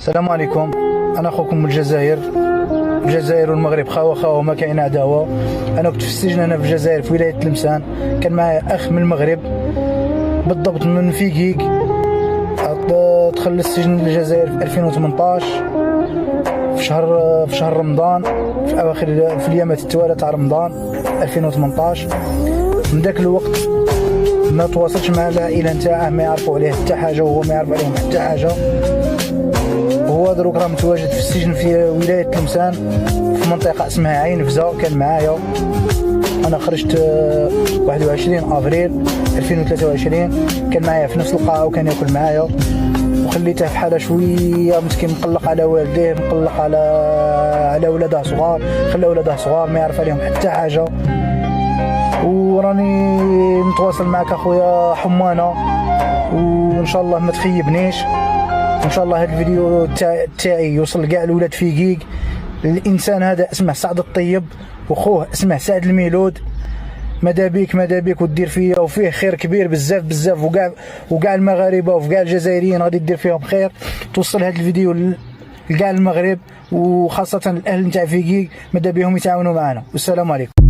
السلام عليكم. انا اخوكم من الجزائر. الجزائر والمغرب خاوه ما كاين عداوه. انا كنت في السجن هنا في الجزائر في ولايه تلمسان، كان معايا اخ من المغرب بالضبط من فيكيك. دخل السجن الجزائر في 2018 في شهر رمضان، في اواخر في الايامات التواليه تاع رمضان 2018. من ذاك الوقت ما تواصلش مع العائله نتاعه، ما يعرفوا عليه حتى حاجه وهو ما يعرف عليهم حتى حاجه. وهو دروك راه متواجد في السجن في ولايه تلمسان في منطقه اسمها عين فزا. كان معايا، انا خرجت 21 افريل 2023، كان معايا في نفس القاعه وكان ياكل معايا، وخليته في حاله شويه مسكين، مقلق على والديه، مقلق على ولادها صغار، خلى ولادها صغار ما يعرف عليهم حتى حاجه. وراني متواصل معك اخويا حمانه، وان شاء الله ما تخيبنيش، ان شاء الله هذا الفيديو تاعي يوصل لكاع الولاد في كيك. الانسان هذا اسمه سعد الطيب واخوه اسمه سعد الميلود. ماذا بيك ودير فيا، وفيه خير كبير بزاف وكاع المغاربه وكاع الجزائريين غادي دير فيهم خير. توصل هذا الفيديو لكاع المغرب وخاصه الاهل نتاع فيكيك، ماذا بهم يتعاونوا معنا. والسلام عليكم.